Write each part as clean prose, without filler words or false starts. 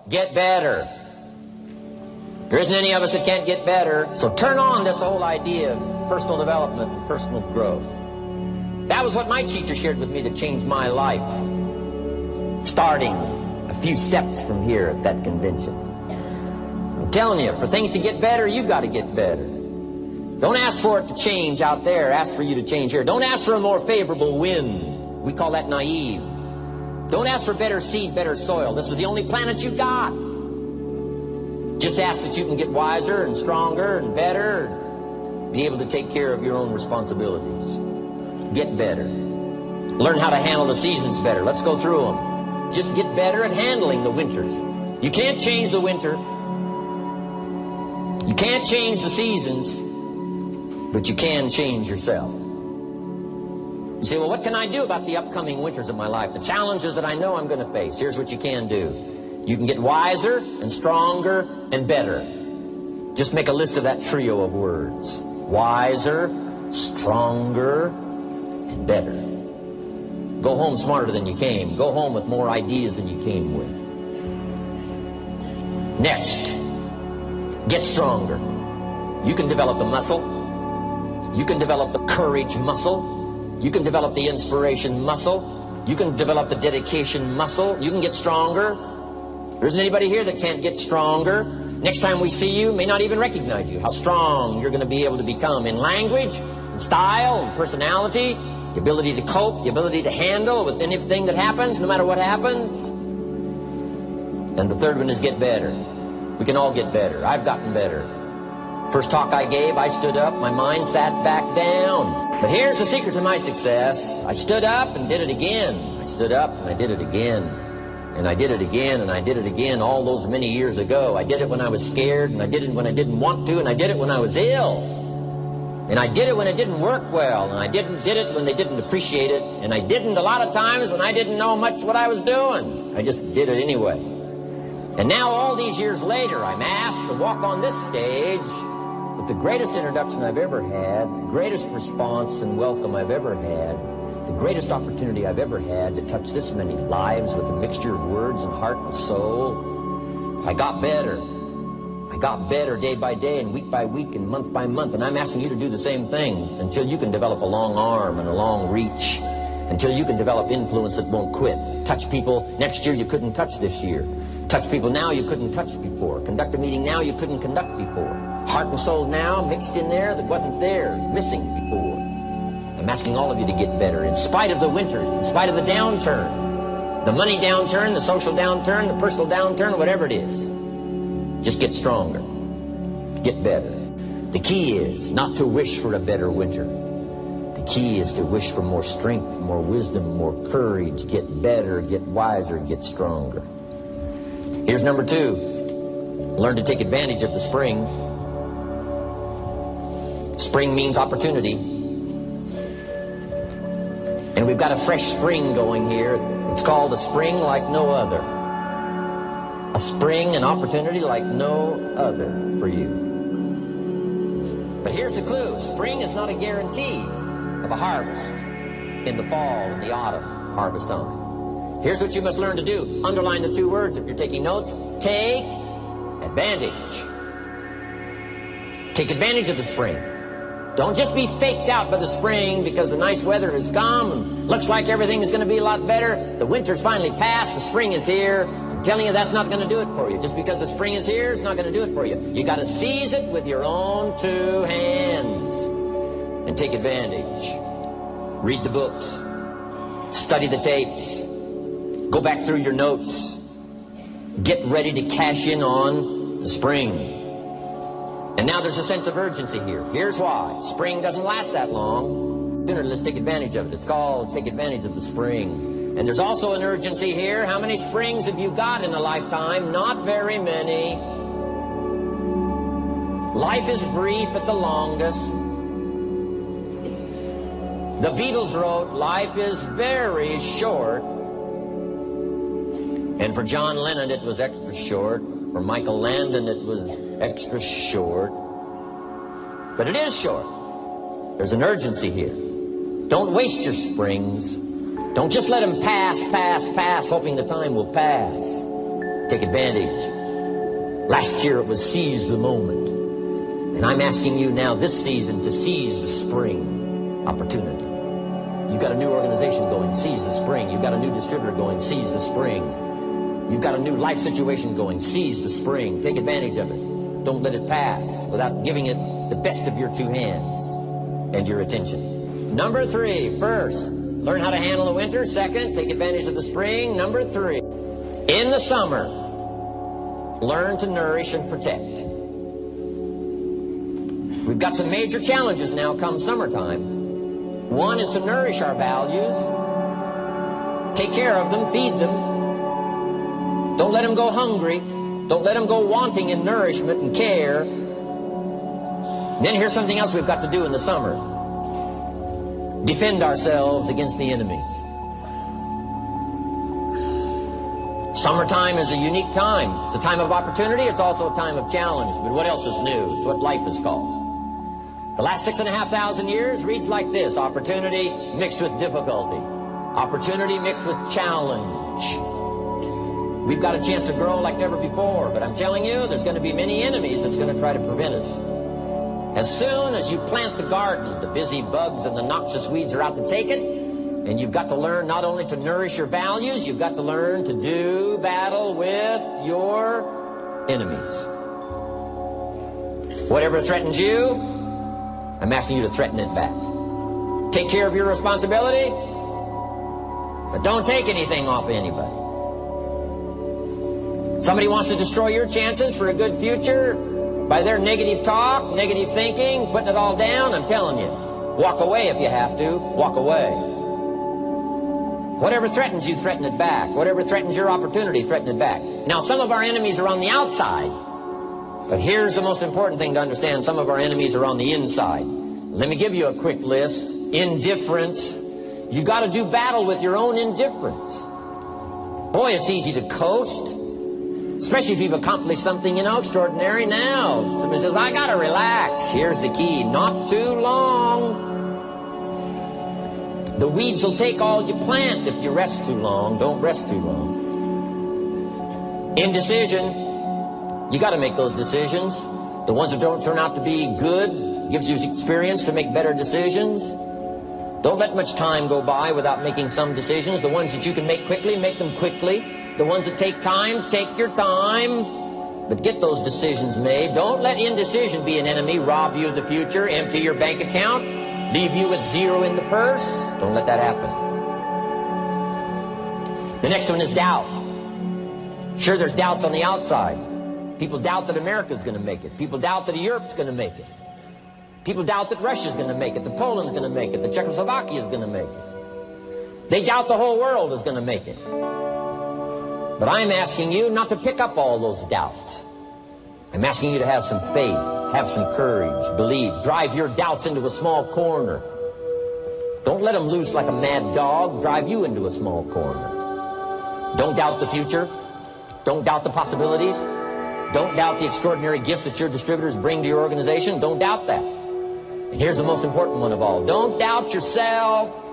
get better. There isn't any of us that can't get better. So turn on this whole idea of personal development and personal growth. That was what my teacher shared with me that changed my life. Starting a few steps from here at that convention. I'm telling you, for things to get better, you've got to get better. Don't ask for it to change out there. Ask for you to change here. Don't ask for a more favorable wind. We call that naive. Don't ask for better seed, better soil. This is the only planet you got. Just ask that you can get wiser and stronger and better and be able to take care of your own responsibilities. Get better. Learn how to handle the seasons better. Let's go through them. Just get better at handling the winters. You can't change the winter. You can't change the seasons, but you can change yourself. You say, well, what can I do about the upcoming winters of my life? The challenges that I know I'm going to face. Here's what you can do. You can get wiser and stronger and better. Just make a list of that trio of words. Wiser, stronger, and better. Go home smarter than you came. Go home with more ideas than you came with. Next, get stronger. You can develop the muscle. You can develop the courage muscle. You can develop the inspiration muscle. You can develop the dedication muscle. You can get stronger. There isn't anybody here that can't get stronger. Next time we see you, may not even recognize you. How strong you're going to be able to become in language, in style, in personality, the ability to cope, the ability to handle with anything that happens, no matter what happens. And the third one is get better. We can all get better. I've gotten better. First talk I gave, I stood up, my mind sat back down. But here's the secret to my success. I stood up and did it again. I stood up and I did it again. And I did it again and I did it again all those many years ago. I did it when I was scared, and I did it when I didn't want to, and I did it when I was ill. And I did it when it didn't work well, and I did it when they didn't appreciate it, and I didn't a lot of times when I didn't know much what I was doing. I just did it anyway. And now all these years later, I'm asked to walk on this stage with the greatest introduction I've ever had, the greatest response and welcome I've ever had, the greatest opportunity I've ever had to touch this many lives with a mixture of words and heart and soul. I got better. I got better day by day and week by week and month by month, and I'm asking you to do the same thing until you can develop a long arm and a long reach, until you can develop influence that won't quit. Touch people next year you couldn't touch this year. Touch people now you couldn't touch before. Conduct a meeting now you couldn't conduct before. Heart and soul now mixed in there that wasn't there, missing before. I'm asking all of you to get better in spite of the winters, in spite of the downturn, the money downturn, the social downturn, the personal downturn, whatever it is. Just get stronger. Get better. The key is not to wish for a better winter. The key is to wish for more strength, more wisdom, more courage. Get better, get wiser, get stronger. Here's number 2. Learn to take advantage of the spring. Spring means opportunity. And we've got a fresh spring going here. It's called a spring like no other. A spring, an opportunity like no other for you. But here's the clue. Spring is not a guarantee of a harvest in the fall and the autumn harvest time. Here's what you must learn to do. Underline the 2 words if you're taking notes. Take advantage. Take advantage of the spring. Don't just be faked out by the spring because the nice weather has come and looks like everything is going to be a lot better. The winter's finally passed. The spring is here. I'm telling you, that's not going to do it for you. Just because the spring is here, it's not going to do it for you. You got to seize it with your own 2 hands and take advantage. Read the books. Study the tapes. Go back through your notes. Get ready to cash in on the spring. And now there's a sense of urgency here. Here's why. Spring doesn't last that long. Let's take advantage of it. It's called take advantage of the spring. And there's also an urgency here. How many springs have you got in a lifetime? Not very many. Life is brief at the longest. The Beatles wrote, life is very short. And for John Lennon, it was extra short. For Michael Landon, it was extra short. But it is short. There's an urgency here. Don't waste your springs. Don't just let them pass, hoping the time will pass. Take advantage. Last year it was seize the moment. And I'm asking you now this season to seize the spring opportunity. You've got a new organization going, seize the spring. You've got a new distributor going, seize the spring. You've got a new life situation going, seize the spring. Take advantage of it. Don't let it pass without giving it the best of your two hands and your attention. Number 3, first, learn how to handle the winter. Second, take advantage of the spring. Number 3, in the summer, learn to nourish and protect. We've got some major challenges now come summertime. One is to nourish our values, take care of them, feed them. Don't let them go hungry. Don't let them go wanting in nourishment and care. And then here's something else we've got to do in the summer. Defend ourselves against the enemies. Summertime is a unique time. It's a time of opportunity. It's also a time of challenge. But what else is new? It's what life is called. The last 6,500 years reads like this: opportunity mixed with difficulty. Opportunity mixed with challenge. We've got a chance to grow like never before, but I'm telling you, there's going to be many enemies that's going to try to prevent us. As soon as you plant the garden, the busy bugs and the noxious weeds are out to take it, and you've got to learn not only to nourish your values, you've got to learn to do battle with your enemies. Whatever threatens you, I'm asking you to threaten it back. Take care of your responsibility, but don't take anything off of anybody. Somebody wants to destroy your chances for a good future by their negative talk, negative thinking, putting it all down. I'm telling you, walk away if you have to. Walk away. Whatever threatens you, threaten it back. Whatever threatens your opportunity, threaten it back. Now, some of our enemies are on the outside, but here's the most important thing to understand. Some of our enemies are on the inside. Let me give you a quick list. Indifference. You got to do battle with your own indifference. Boy, it's easy to coast. Especially if you've accomplished something, extraordinary. Now, somebody says, I gotta relax. Here's the key: not too long. The weeds will take all you plant if you rest too long. Don't rest too long. Indecision. You gotta make those decisions. The ones that don't turn out to be good gives you experience to make better decisions. Don't let much time go by without making some decisions. The ones that you can make quickly, make them quickly. The ones that take time, take your time, but get those decisions made. Don't let indecision be an enemy, rob you of the future, empty your bank account, leave you with zero in the purse. Don't let that happen. The next one is doubt. Sure, there's doubts on the outside. People doubt that America's going to make it. People doubt that Europe's going to make it. People doubt that Russia's going to make it, that Poland's going to make it, that Czechoslovakia's going to make it. They doubt the whole world is going to make it. But I'm asking you not to pick up all those doubts. I'm asking you to have some faith, have some courage, believe, drive your doubts into a small corner. Don't let them loose like a mad dog, drive you into a small corner. Don't doubt the future. Don't doubt the possibilities. Don't doubt the extraordinary gifts that your distributors bring to your organization. Don't doubt that. And here's the most important one of all. Don't doubt yourself.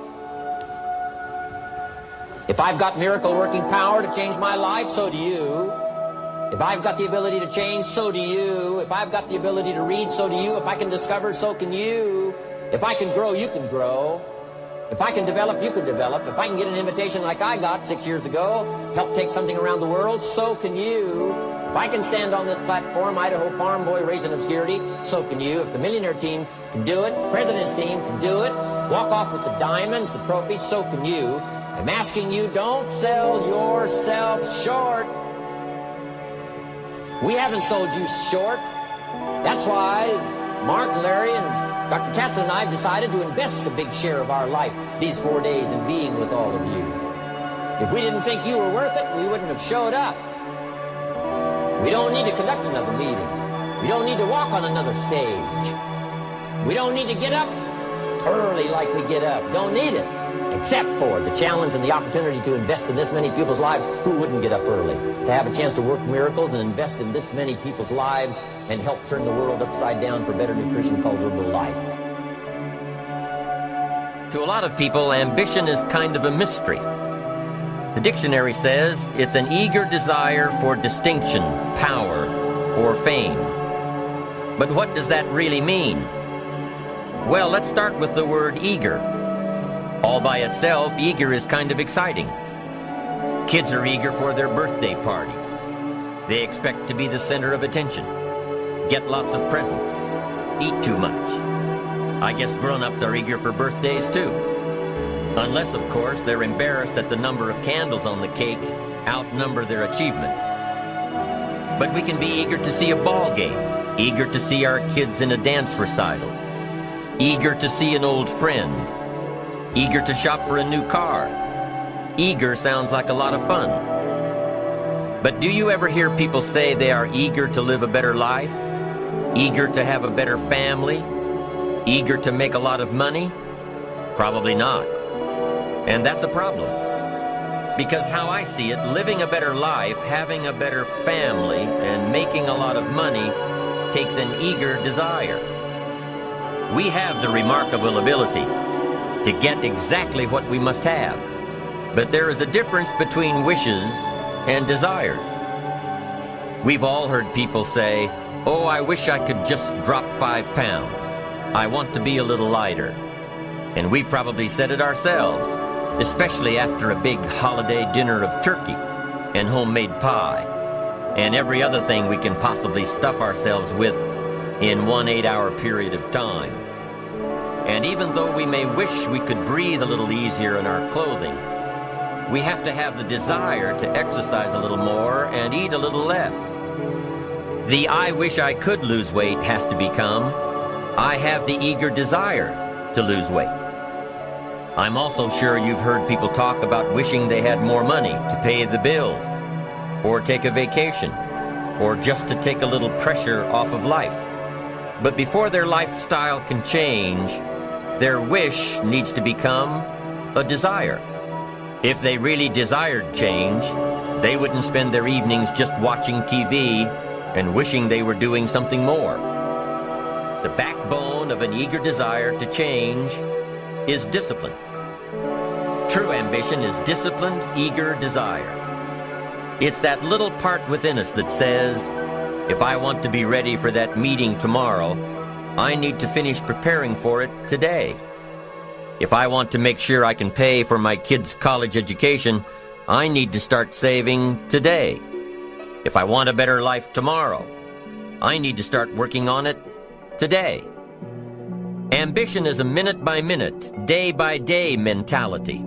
If I've got miracle working power to change my life, so do you. If I've got the ability to change, so do you. If I've got the ability to read, so do you. If I can discover, so can you. If I can grow, you can grow. If I can develop, you can develop. If I can get an invitation like I got 6 years ago, help take something around the world, so can you. If I can stand on this platform, Idaho farm boy raised in obscurity, so can you. If the millionaire team can do it, president's team can do it, walk off with the diamonds, the trophies, so can you. I'm asking you, don't sell yourself short. We haven't sold you short. That's why Mark, Larry, and Dr. Katzen and I have decided to invest a big share of our life these 4 days in being with all of you. If we didn't think you were worth it, we wouldn't have showed up. We don't need to conduct another meeting. We don't need to walk on another stage. We don't need to get up early like we get up. Don't need it. Except for the challenge and the opportunity to invest in this many people's lives who wouldn't get up early. To have a chance to work miracles and invest in this many people's lives and help turn the world upside down for better nutrition called herbal life. To a lot of people, ambition is kind of a mystery. The dictionary says it's an eager desire for distinction, power, or fame. But what does that really mean? Well, let's start with the word eager. All by itself, eager is kind of exciting. Kids are eager for their birthday parties. They expect to be the center of attention, get lots of presents, eat too much. I guess grown-ups are eager for birthdays too. Unless, of course, they're embarrassed that the number of candles on the cake outnumber their achievements. But we can be eager to see a ball game, eager to see our kids in a dance recital, eager to see an old friend, eager to shop for a new car. Eager sounds like a lot of fun. But do you ever hear people say they are eager to live a better life, eager to have a better family, eager to make a lot of money? Probably not. And that's a problem. Because how I see it, living a better life, having a better family, and making a lot of money takes an eager desire. We have the remarkable ability to get exactly what we must have. But there is a difference between wishes and desires. We've all heard people say, "Oh, I wish I could just drop 5 pounds. I want to be a little lighter." And we've probably said it ourselves, especially after a big holiday dinner of turkey and homemade pie and every other thing we can possibly stuff ourselves with in one 8-hour period of time. And even though we may wish we could breathe a little easier in our clothing, we have to have the desire to exercise a little more and eat a little less. The "I wish I could lose weight" has to become "I have the eager desire to lose weight." I'm also sure you've heard people talk about wishing they had more money to pay the bills, or take a vacation, or just to take a little pressure off of life. But before their lifestyle can change, their wish needs to become a desire. If they really desired change, they wouldn't spend their evenings just watching TV and wishing they were doing something more. The backbone of an eager desire to change is discipline. True ambition is disciplined, eager desire. It's that little part within us that says, if I want to be ready for that meeting tomorrow, I need to finish preparing for it today. If I want to make sure I can pay for my kids' college education, I need to start saving today. If I want a better life tomorrow, I need to start working on it today. Ambition is a minute-by-minute, day-by-day mentality.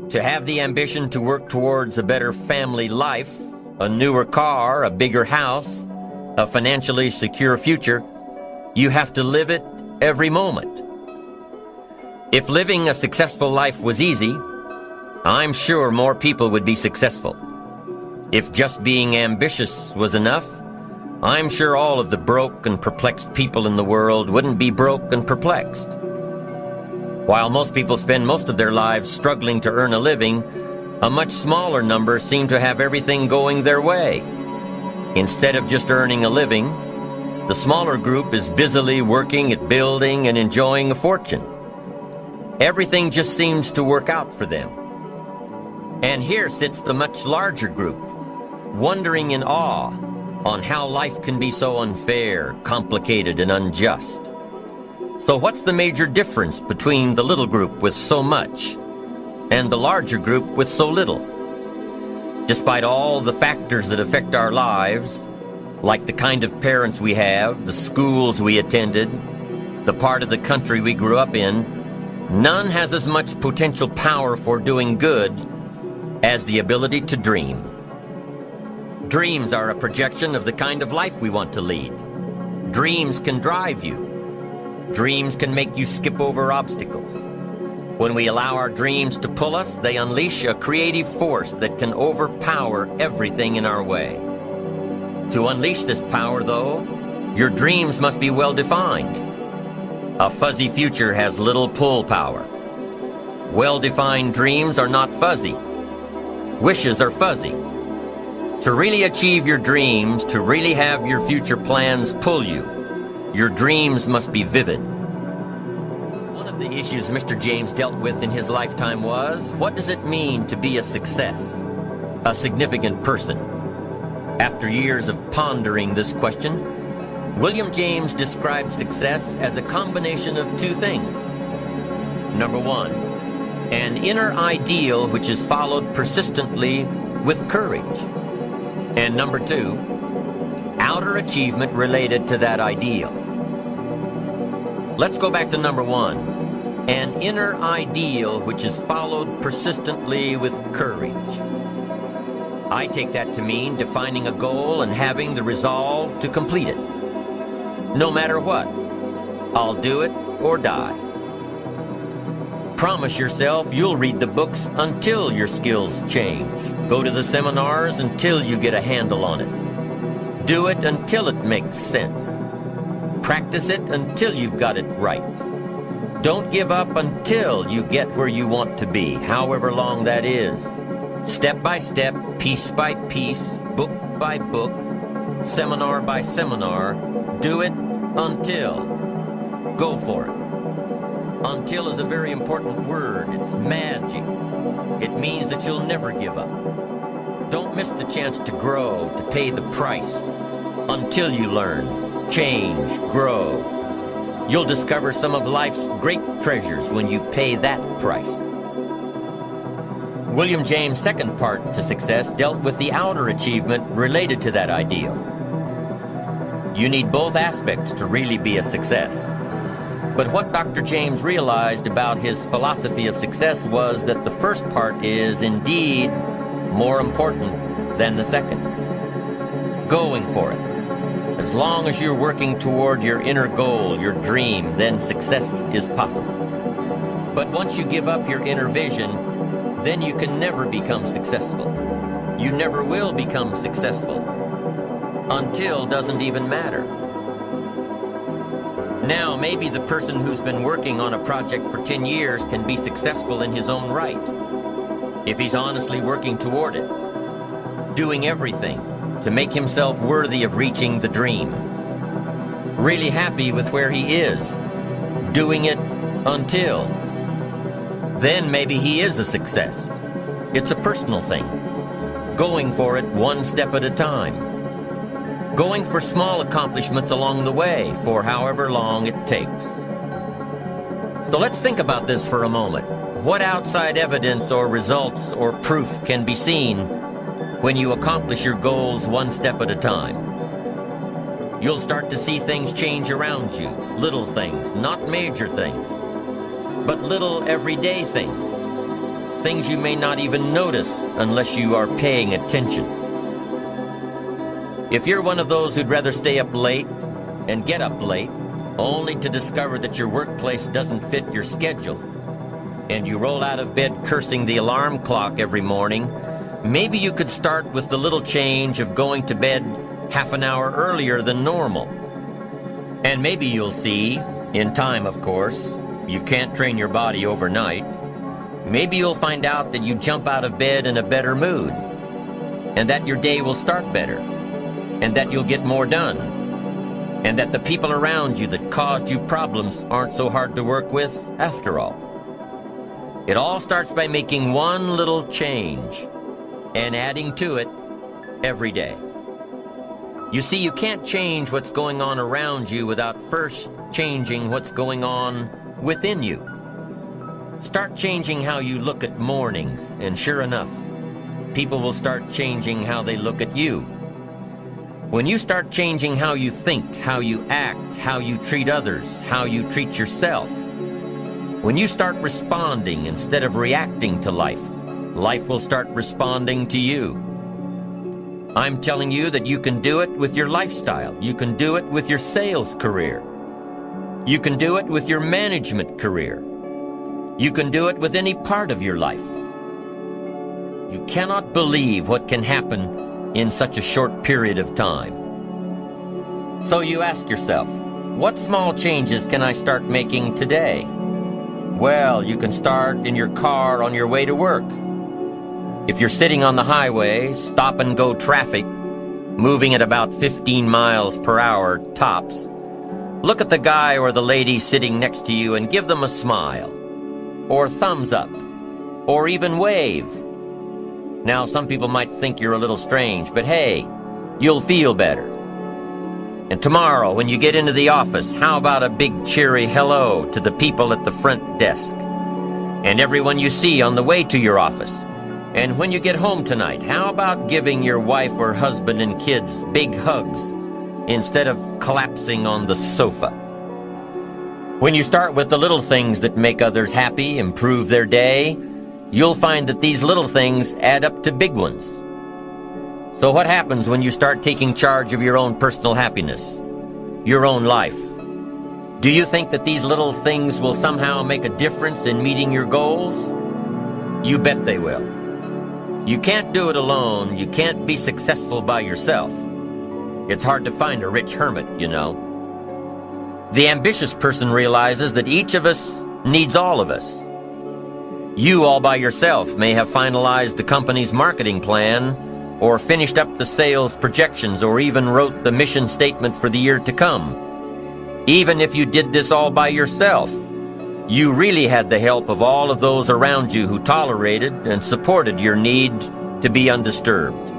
To have the ambition to work towards a better family life, a newer car, a bigger house, a financially secure future, you have to live it every moment. If living a successful life was easy, I'm sure more people would be successful. If just being ambitious was enough, I'm sure all of the broke and perplexed people in the world wouldn't be broke and perplexed. While most people spend most of their lives struggling to earn a living, a much smaller number seem to have everything going their way. Instead of just earning a living, the smaller group is busily working at building and enjoying a fortune. Everything just seems to work out for them. And here sits the much larger group, wondering in awe on how life can be so unfair, complicated, and unjust. So what's the major difference between the little group with so much and the larger group with so little? Despite all the factors that affect our lives, like the kind of parents we have, the schools we attended, the part of the country we grew up in, none has as much potential power for doing good as the ability to dream. Dreams are a projection of the kind of life we want to lead. Dreams can drive you. Dreams can make you skip over obstacles. When we allow our dreams to pull us, they unleash a creative force that can overpower everything in our way. To unleash this power, though, your dreams must be well defined. A fuzzy future has little pull power. Well-defined dreams are not fuzzy. Wishes are fuzzy. To really achieve your dreams, to really have your future plans pull you, your dreams must be vivid. One of the issues Mr. James dealt with in his lifetime was, what does it mean to be a success, a significant person? After years of pondering this question, William James described success as a combination of two things. Number one, an inner ideal which is followed persistently with courage. And number two, outer achievement related to that ideal. Let's go back to number one, an inner ideal which is followed persistently with courage. I take that to mean defining a goal and having the resolve to complete it. No matter what, I'll do it or die. Promise yourself you'll read the books until your skills change. Go to the seminars until you get a handle on it. Do it until it makes sense. Practice it until you've got it right. Don't give up until you get where you want to be, however long that is. Step by step, piece by piece, book by book, seminar by seminar, do it until. Go for it. Until is a very important word. It's magic. It means that you'll never give up. Don't miss the chance to grow, to pay the price. Until you learn, change, grow. You'll discover some of life's great treasures when you pay that price. William James' second part to success dealt with the outer achievement related to that ideal. You need both aspects to really be a success. But what Dr. James realized about his philosophy of success was that the first part is indeed more important than the second. Going for it. As long as you're working toward your inner goal, your dream, then success is possible. But once you give up your inner vision, then you can never become successful. You never will become successful. Until doesn't even matter. Now, maybe the person who's been working on a project for 10 years can be successful in his own right, if he's honestly working toward it, doing everything to make himself worthy of reaching the dream, really happy with where he is, doing it until. Then maybe he is a success. It's a personal thing, going for it one step at a time. Going for small accomplishments along the way for however long it takes. So let's think about this for a moment. What outside evidence or results or proof can be seen when you accomplish your goals one step at a time? You'll start to see things change around you, little things, not major things, but little everyday things, things you may not even notice unless you are paying attention. If you're one of those who'd rather stay up late and get up late, only to discover that your workplace doesn't fit your schedule, and you roll out of bed cursing the alarm clock every morning, maybe you could start with the little change of going to bed half an hour earlier than normal. And maybe you'll see, in time of course, you can't train your body overnight, maybe you'll find out that you jump out of bed in a better mood, and that your day will start better, and that you'll get more done, and that the people around you that caused you problems aren't so hard to work with after all. It all starts by making one little change and adding to it every day. You see, you can't change what's going on around you without first changing what's going on within you. Start changing how you look at mornings, and sure enough, people will start changing how they look at you. When you start changing how you think, how you act, how you treat others, how you treat yourself, when you start responding instead of reacting to life, life will start responding to you. I'm telling you that you can do it with your lifestyle. You can do it with your sales career. You can do it with your management career. You can do it with any part of your life. You cannot believe what can happen in such a short period of time. So you ask yourself, what small changes can I start making today? Well, you can start in your car on your way to work. If you're sitting on the highway, stop-and-go traffic, moving at about 15 miles per hour tops, Look at the guy or the lady sitting next to you and give them a smile, or thumbs up, or even wave. Now, some people might think you're a little strange, but hey, you'll feel better. And tomorrow, when you get into the office, how about a big cheery hello to the people at the front desk and everyone you see on the way to your office? And when you get home tonight, how about giving your wife or husband and kids big hugs instead of collapsing on the sofa? When you start with the little things that make others happy, improve their day, you'll find that these little things add up to big ones. So what happens when you start taking charge of your own personal happiness, your own life? Do you think that these little things will somehow make a difference in meeting your goals? You bet they will. You can't do it alone. You can't be successful by yourself. It's hard to find a rich hermit, you know. The ambitious person realizes that each of us needs all of us. You all by yourself may have finalized the company's marketing plan, or finished up the sales projections, or even wrote the mission statement for the year to come. Even if you did this all by yourself, you really had the help of all of those around you who tolerated and supported your need to be undisturbed,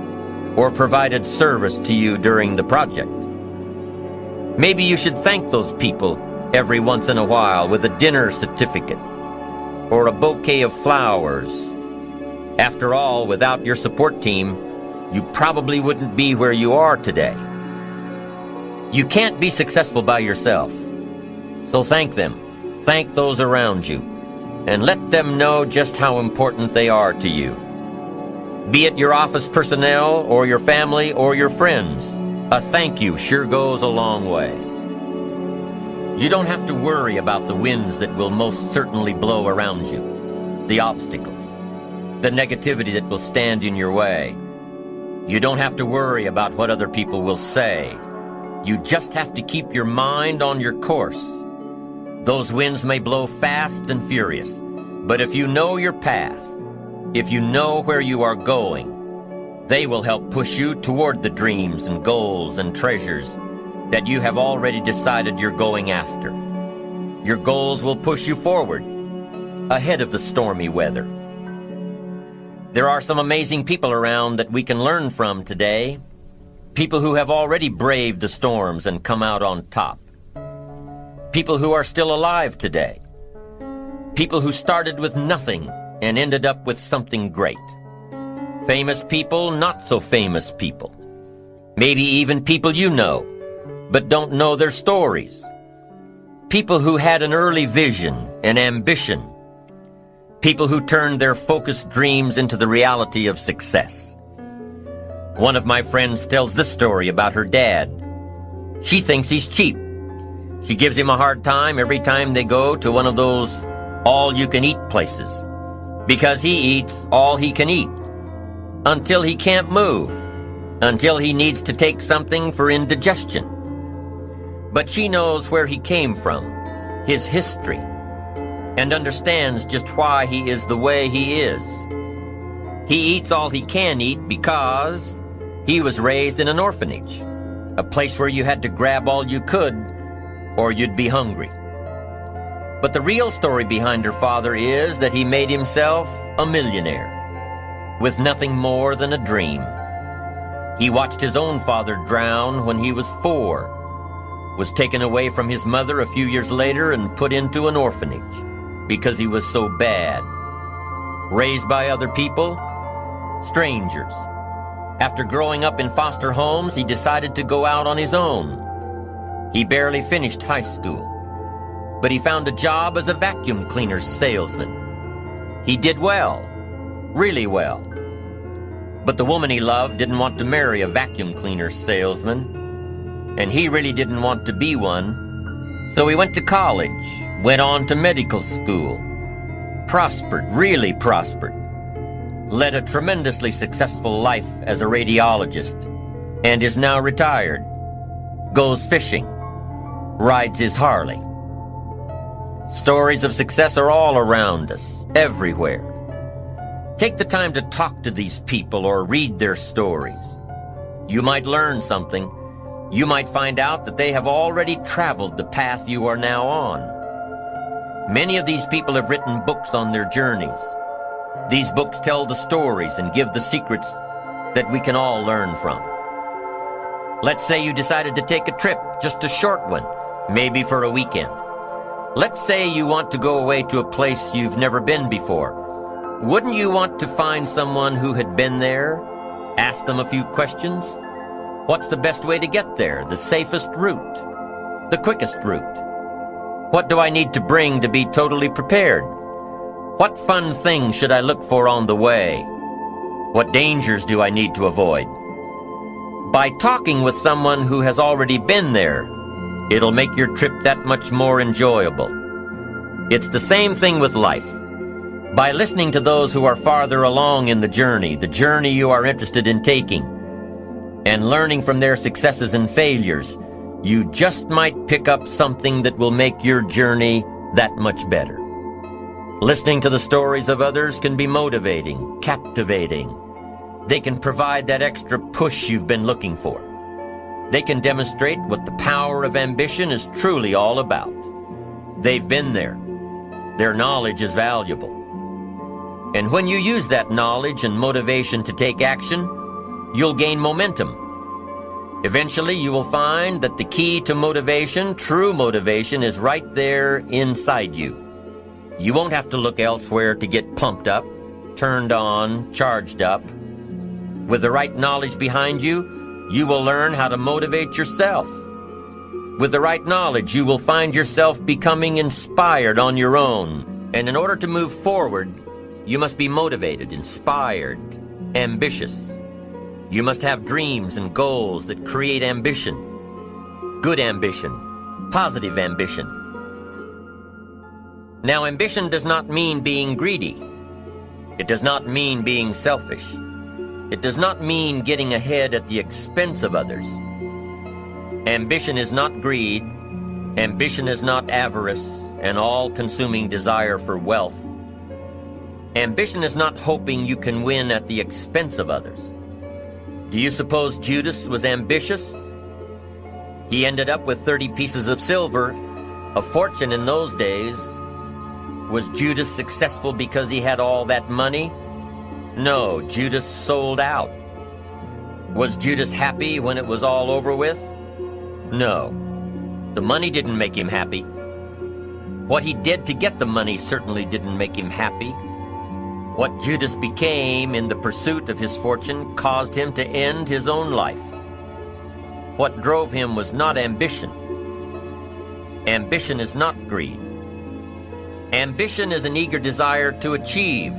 or provided service to you during the project. Maybe you should thank those people every once in a while with a dinner certificate or a bouquet of flowers. After all, without your support team, you probably wouldn't be where you are today. You can't be successful by yourself, so thank them. Thank those around you, and let them know just how important they are to you. Be it your office personnel, or your family, or your friends, a thank you sure goes a long way. You don't have to worry about the winds that will most certainly blow around you, the obstacles, the negativity that will stand in your way. You don't have to worry about what other people will say. You just have to keep your mind on your course. Those winds may blow fast and furious, but if you know your path, if you know where you are going, they will help push you toward the dreams and goals and treasures that you have already decided you're going after. Your goals will push you forward, ahead of the stormy weather. There are some amazing people around that we can learn from today. People who have already braved the storms and come out on top. People who are still alive today. People who started with nothing and ended up with something great. Famous people, not so famous people. Maybe even people you know, but don't know their stories. People who had an early vision and ambition. People who turned their focused dreams into the reality of success. One of my friends tells this story about her dad. She thinks he's cheap. She gives him a hard time every time they go to one of those all-you-can-eat places, because he eats all he can eat, until he can't move, until he needs to take something for indigestion. But she knows where he came from, his history, and understands just why he is the way he is. He eats all he can eat because he was raised in an orphanage, a place where you had to grab all you could or you'd be hungry. But the real story behind her father is that he made himself a millionaire with nothing more than a dream. He watched his own father drown when he was 4, was taken away from his mother a few years later and put into an orphanage because he was so bad. Raised by other people, strangers. After growing up in foster homes, he decided to go out on his own. He barely finished high school, but he found a job as a vacuum cleaner salesman. He did well, really well. But the woman he loved didn't want to marry a vacuum cleaner salesman, and he really didn't want to be one. So he went to college, went on to medical school, prospered, really prospered, led a tremendously successful life as a radiologist, and is now retired, goes fishing, rides his Harley. Stories of success are all around us, everywhere. Take the time to talk to these people or read their stories. You might learn something, You might find out that they have already traveled the path you are now on. Many of these people have written books on their journeys. These books tell the stories and give the secrets that we can all learn from. Let's say you decided to take a trip, just a short one, maybe for a weekend. Let's say you want to go away to a place you've never been before. Wouldn't you want to find someone who had been there? Ask them a few questions? What's the best way to get there? The safest route? The quickest route? What do I need to bring to be totally prepared? What fun things should I look for on the way? What dangers do I need to avoid? By talking with someone who has already been there, it'll make your trip that much more enjoyable. It's the same thing with life. By listening to those who are farther along in the journey you are interested in taking, and learning from their successes and failures, you just might pick up something that will make your journey that much better. Listening to the stories of others can be motivating, captivating. They can provide that extra push you've been looking for. They can demonstrate what the power of ambition is truly all about. They've been there. Their knowledge is valuable. And when you use that knowledge and motivation to take action, you'll gain momentum. Eventually, you will find that the key to motivation, true motivation, is right there inside you. You won't have to look elsewhere to get pumped up, turned on, charged up. With the right knowledge behind you, you will learn how to motivate yourself. With the right knowledge, you will find yourself becoming inspired on your own. And in order to move forward, you must be motivated, inspired, ambitious. You must have dreams and goals that create ambition. Good ambition, positive ambition. Now, ambition does not mean being greedy. It does not mean being selfish. It does not mean getting ahead at the expense of others. Ambition is not greed. Ambition is not avarice, an all-consuming desire for wealth. Ambition is not hoping you can win at the expense of others. Do you suppose Judas was ambitious? He ended up with 30 pieces of silver, a fortune in those days. Was Judas successful because he had all that money? No, Judas sold out. Was Judas happy when it was all over with? No. The money didn't make him happy. What he did to get the money certainly didn't make him happy. What Judas became in the pursuit of his fortune caused him to end his own life. What drove him was not ambition. Ambition is not greed. Ambition is an eager desire to achieve,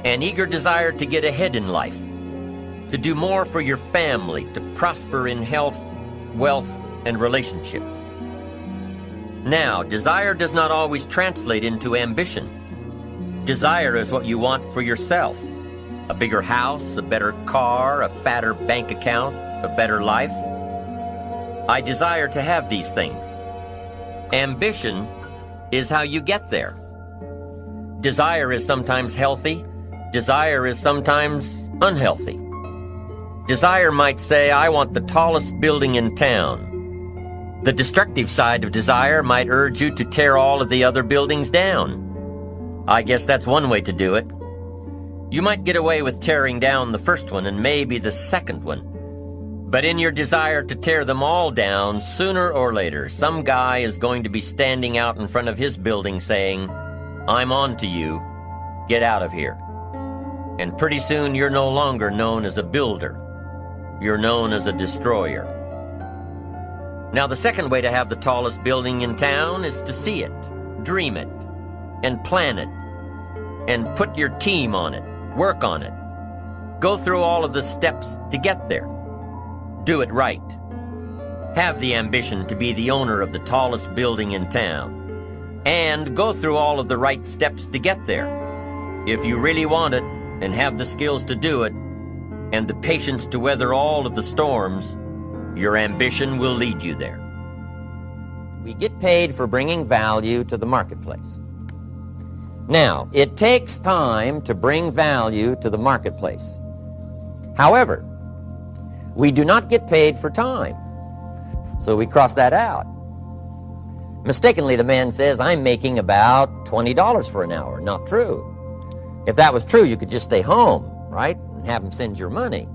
an eager desire to get ahead in life, to do more for your family, to prosper in health, wealth, and relationships. Now, desire does not always translate into ambition. Desire is what you want for yourself. A bigger house, a better car, a fatter bank account, a better life. I desire to have these things. Ambition is how you get there. Desire is sometimes healthy. Desire is sometimes unhealthy. Desire might say, I want the tallest building in town. The destructive side of desire might urge you to tear all of the other buildings down. I guess that's one way to do it. You might get away with tearing down the first one and maybe the second one. But in your desire to tear them all down, sooner or later, some guy is going to be standing out in front of his building saying, I'm on to you. Get out of here. And pretty soon you're no longer known as a builder. You're known as a destroyer. Now, the second way to have the tallest building in town is to see it, dream it, and plan it, and put your team on it, work on it. Go through all of the steps to get there. Do it right. Have the ambition to be the owner of the tallest building in town. And go through all of the right steps to get there. If you really want it, and have the skills to do it, and the patience to weather all of the storms, your ambition will lead you there. We get paid for bringing value to the marketplace. Now, it takes time to bring value to the marketplace. However, we do not get paid for time. So we cross that out. Mistakenly, the man says, I'm making about $20 for an hour. Not true. If that was true, you could just stay home, right, and have him send your money.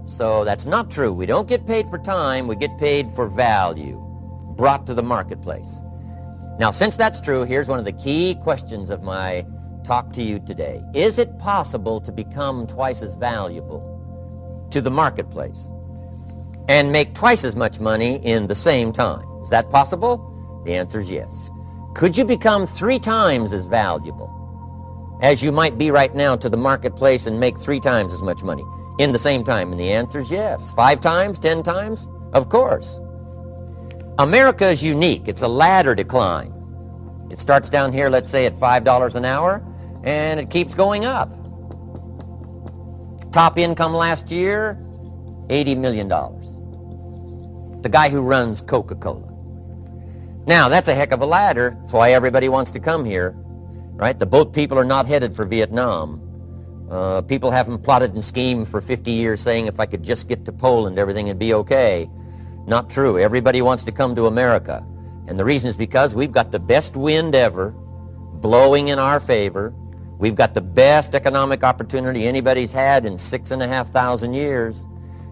So that's not true. We don't get paid for time. We get paid for value brought to the marketplace. Now, since that's true, here's one of the key questions of my talk to you today. Is it possible to become twice as valuable to the marketplace and make twice as much money in the same time? Is that possible? The answer is yes. Could you become 3 times as valuable as you might be right now to the marketplace and make 3 times as much money in the same time? And the answer is yes. 5 times, 10 times? Of course. America is unique. It's a ladder to climb. It starts down here, let's say, at $5 an hour, and it keeps going up. Top income last year, $80 million. The guy who runs Coca-Cola. Now, that's a heck of a ladder. That's why everybody wants to come here, right? The boat people are not headed for Vietnam. People haven't plotted and schemed for 50 years saying if I could just get to Poland, everything would be okay. Not true. Everybody wants to come to America. And the reason is because we've got the best wind ever blowing in our favor. We've got the best economic opportunity anybody's had in 6,500 years.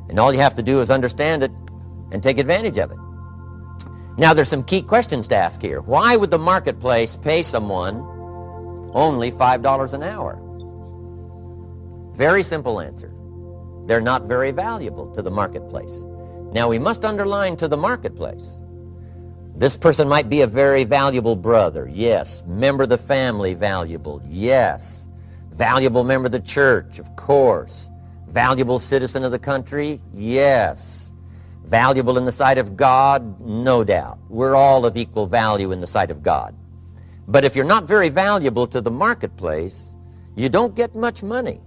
And all you have to do is understand it and take advantage of it. Now, there's some key questions to ask here. Why would the marketplace pay someone only $5 an hour? Very simple answer. They're not very valuable to the marketplace. Now, we must underline to the marketplace. This person might be a very valuable brother, yes. Member of the family, valuable, yes. Valuable member of the church, of course. Valuable citizen of the country, yes. Valuable in the sight of God, no doubt. We're all of equal value in the sight of God. But if you're not very valuable to the marketplace, you don't get much money.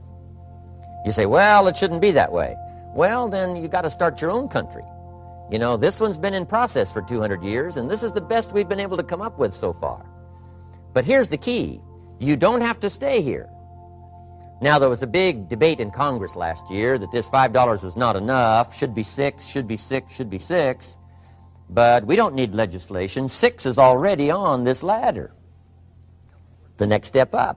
You say, well, it shouldn't be that way. Well, then you got to start your own country. You know, this one's been in process for 200 years, and this is the best we've been able to come up with so far. But here's the key. You don't have to stay here. Now, there was a big debate in Congress last year that this $5 was not enough, should be 6, should be 6, should be 6. But we don't need legislation. 6 is already on this ladder. The next step up.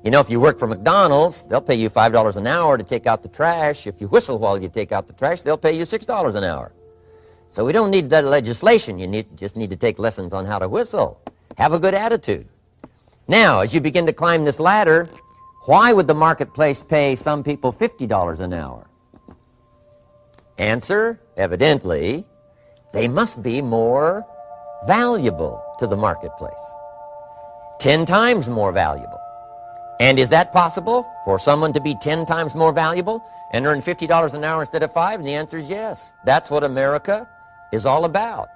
You know, if you work for McDonald's, they'll pay you $5 an hour to take out the trash. If you whistle while you take out the trash, they'll pay you $6 an hour. So we don't need that legislation. You just need to take lessons on how to whistle. Have a good attitude. Now, as you begin to climb this ladder, why would the marketplace pay some people $50 an hour? Answer, evidently, they must be more valuable to the marketplace. 10 times more valuable. And is that possible for someone to be 10 times more valuable and earn $50 an hour instead of 5? And the answer is yes. That's what America is all about.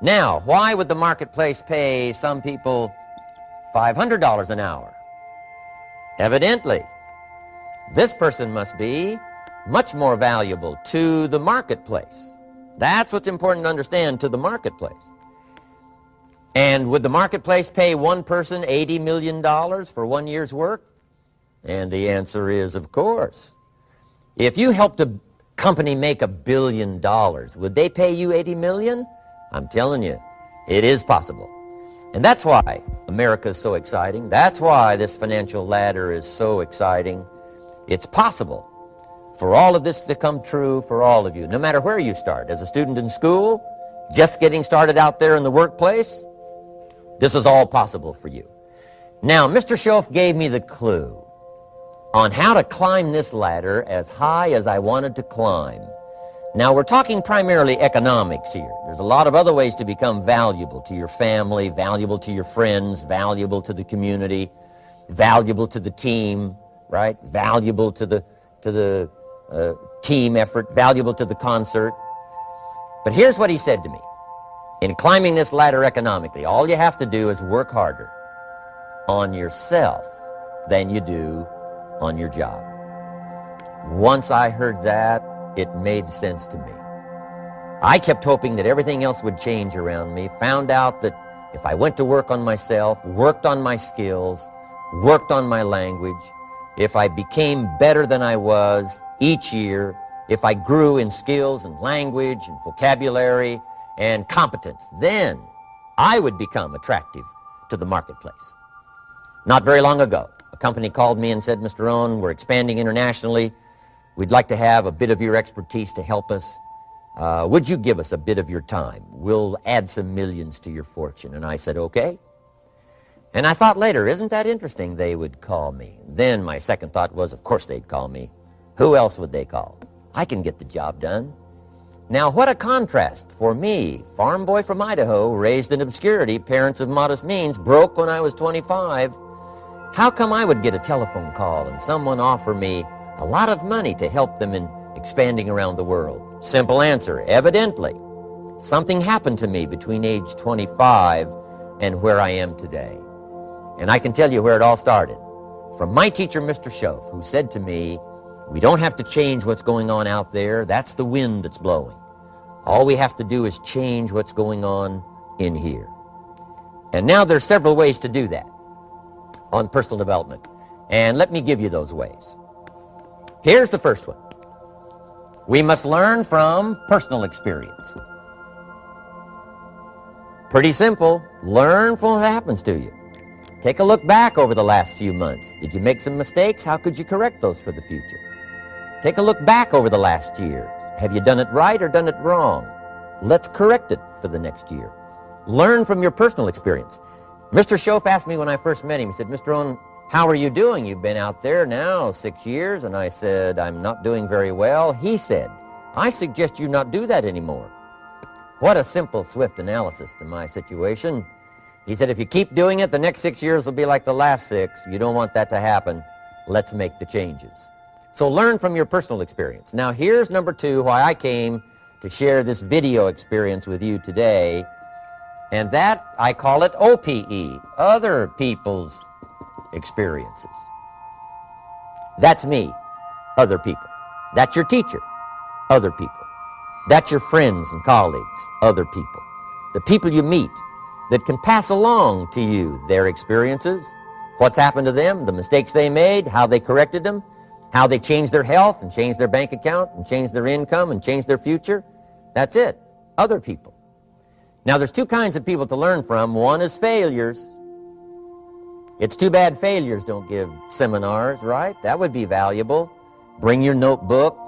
Now, why would the marketplace pay some people $500 an hour? Evidently, this person must be much more valuable to the marketplace. That's what's important to understand, to the marketplace. And would the marketplace pay one person $80 million for 1 year's work? And the answer is, of course. If you helped a company make $1 billion, would they pay you $80 million? I'm telling you, it is possible. And that's why America is so exciting. That's why this financial ladder is so exciting. It's possible for all of this to come true for all of you, no matter where you start. As a student in school, just getting started out there in the workplace, this is all possible for you. Now, Mr. Schoaf gave me the clue on how to climb this ladder as high as I wanted to climb. Now, we're talking primarily economics here. There's a lot of other ways to become valuable to your family, valuable to your friends, valuable to the community, valuable to the team, right? Valuable to the team effort, valuable to the concert. But here's what he said to me. In climbing this ladder economically, all you have to do is work harder on yourself than you do on your job. Once I heard that, it made sense to me. I kept hoping that everything else would change around me, found out that if I went to work on myself, worked on my skills, worked on my language, if I became better than I was each year, if I grew in skills and language and vocabulary and competence, then I would become attractive to the marketplace. Not very long ago, a company called me and said, Mr. Owen, we're expanding internationally. We'd like to have a bit of your expertise to help us. Would you give us a bit of your time? We'll add some millions to your fortune. And I said, okay. And I thought later, isn't that interesting? They would call me. Then my second thought was, of course they'd call me. Who else would they call? I can get the job done. Now, what a contrast for me, farm boy from Idaho, raised in obscurity, parents of modest means, broke when I was 25. How come I would get a telephone call and someone offer me a lot of money to help them in expanding around the world? Simple answer, evidently. Something happened to me between age 25 and where I am today. And I can tell you where it all started. From my teacher, Mr. Schoaf, who said to me, we don't have to change what's going on out there. That's the wind that's blowing. All we have to do is change what's going on in here. And now there's several ways to do that on personal development. And let me give you those ways. Here's the first one. We must learn from personal experience. Pretty simple. Learn from what happens to you. Take a look back over the last few months. Did you make some mistakes? How could you correct those for the future? Take a look back over the last year. Have you done it right or done it wrong? Let's correct it for the next year. Learn from your personal experience. Mr. Schoaf asked me when I first met him, he said, Mr. Owen, how are you doing? You've been out there now 6 years. And I said, I'm not doing very well. He said, I suggest you not do that anymore. What a simple, swift analysis to my situation. He said, if you keep doing it, the next 6 years will be like the last 6. You don't want that to happen. Let's make the changes. So learn from your personal experience. Now here's number 2, why I came to share this video experience with you today. And that, I call it OPE, other people's experiences. That's me, other people. That's your teacher, other people. That's your friends and colleagues, other people. The people you meet that can pass along to you their experiences, what's happened to them, the mistakes they made, how they corrected them, how they changed their health and changed their bank account and changed their income and changed their future. That's it, other people. Now there's 2 kinds of people to learn from. One is failures. It's too bad failures don't give seminars, right? That would be valuable. Bring your notebook,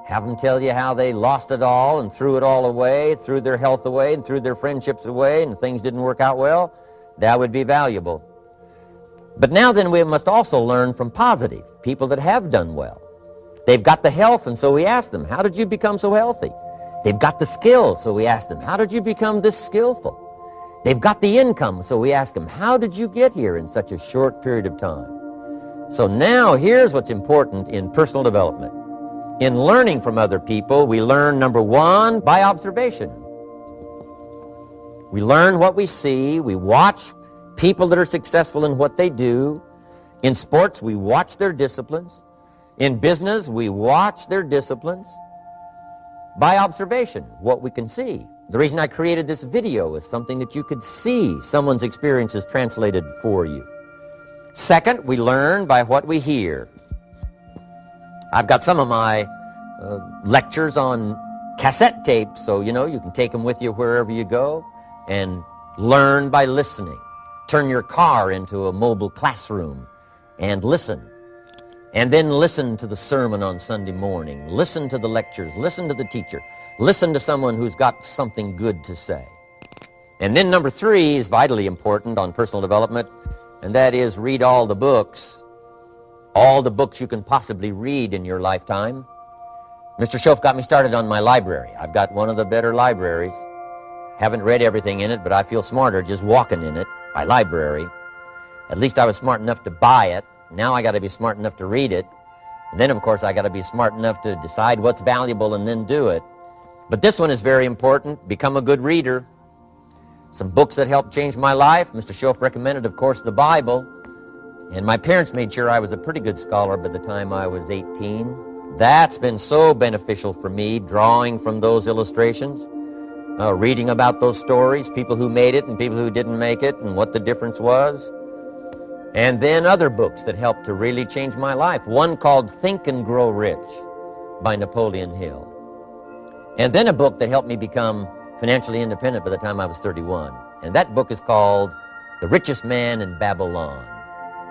have them tell you how they lost it all and threw it all away, threw their health away and threw their friendships away and things didn't work out well. That would be valuable. But now then we must also learn from positive, people that have done well. They've got the health, and so we ask them, how did you become so healthy? They've got the skills, so we ask them, how did you become this skillful? They've got the income, so we ask them, how did you get here in such a short period of time? So now here's what's important in personal development. In learning from other people, we learn, number 1, by observation. We learn what we see. We watch people that are successful in what they do. In sports, we watch their disciplines. In business, we watch their disciplines. By observation, what we can see. The reason I created this video is something that you could see someone's experiences translated for you. Second, we learn by what we hear. I've got some of my lectures on cassette tapes, so you can take them with you wherever you go and learn by listening. Turn your car into a mobile classroom and listen. And then listen to the sermon on Sunday morning. Listen to the lectures. Listen to the teacher. Listen to someone who's got something good to say. And then number 3 is vitally important on personal development, and that is read all the books you can possibly read in your lifetime. Mr. Schoaf got me started on my library. I've got one of the better libraries. Haven't read everything in it, but I feel smarter just walking in it. My library. At least I was smart enough to buy it. Now I got to be smart enough to read it. And then, of course, I got to be smart enough to decide what's valuable and then do it. But this one is very important. Become a good reader. Some books that helped change my life. Mr. Schoaf recommended, of course, the Bible. And my parents made sure I was a pretty good scholar by the time I was 18. That's been so beneficial for me, drawing from those illustrations, reading about those stories, people who made it and people who didn't make it, and what the difference was. And then other books that helped to really change my life. One called Think and Grow Rich. by Napoleon Hill. And then a book that helped me become financially independent by the time I was 31. And that book is called The Richest Man in Babylon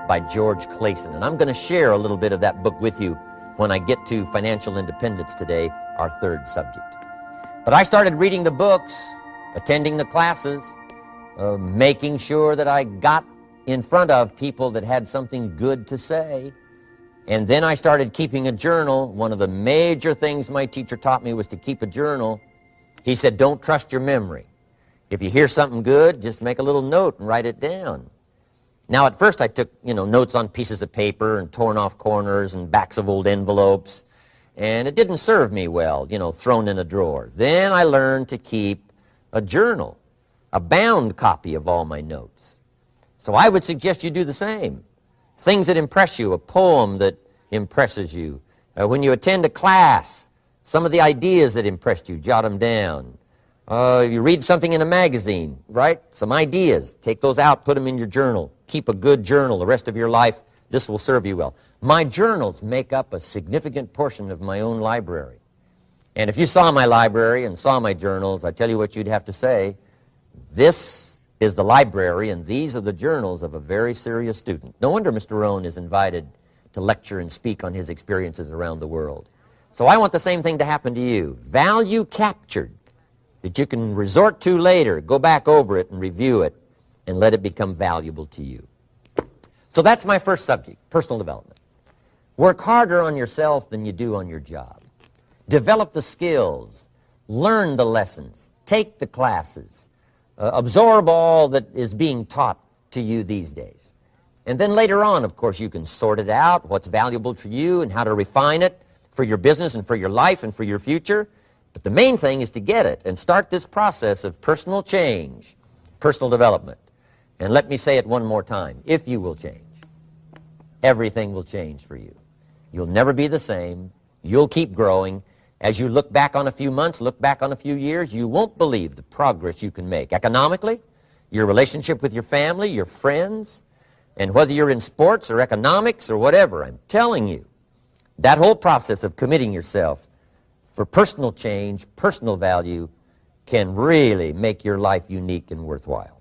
by George Clayson. And I'm going to share a little bit of that book with you when I get to financial independence today, our third subject. But I started reading the books, attending the classes, making sure that I got in front of people that had something good to say. And then I started keeping a journal. One of the major things my teacher taught me was to keep a journal. He said, don't trust your memory. If you hear something good, just make a little note and write it down. Now, at first I took, notes on pieces of paper and torn off corners and backs of old envelopes. And it didn't serve me well, thrown in a drawer. Then I learned to keep a journal, a bound copy of all my notes. So I would suggest you do the same. Things that impress you, a poem that impresses you. When you attend a class, some of the ideas that impressed you, jot them down. You read something in a magazine, right? Some ideas. Take those out, put them in your journal. Keep a good journal the rest of your life. This will serve you well. My journals make up a significant portion of my own library. And if you saw my library and saw my journals, I tell you what you'd have to say. This is the library, and these are the journals of a very serious student. No wonder Mr. Rohn is invited to lecture and speak on his experiences around the world. So I want the same thing to happen to you. Value captured that you can resort to later, go back over it and review it, and let it become valuable to you. So that's my first subject, personal development. Work harder on yourself than you do on your job. Develop the skills, learn the lessons, take the classes, absorb all that is being taught to you these days. And then later on, of course, you can sort it out, what's valuable to you and how to refine it for your business and for your life and for your future. But the main thing is to get it and start this process of personal change, personal development. And let me say it one more time. If you will change, everything will change for you. You'll never be the same. You'll keep growing. As you look back on a few months, look back on a few years, you won't believe the progress you can make economically, your relationship with your family, your friends, and whether you're in sports or economics or whatever. I'm telling you, that whole process of committing yourself for personal change, personal value, can really make your life unique and worthwhile.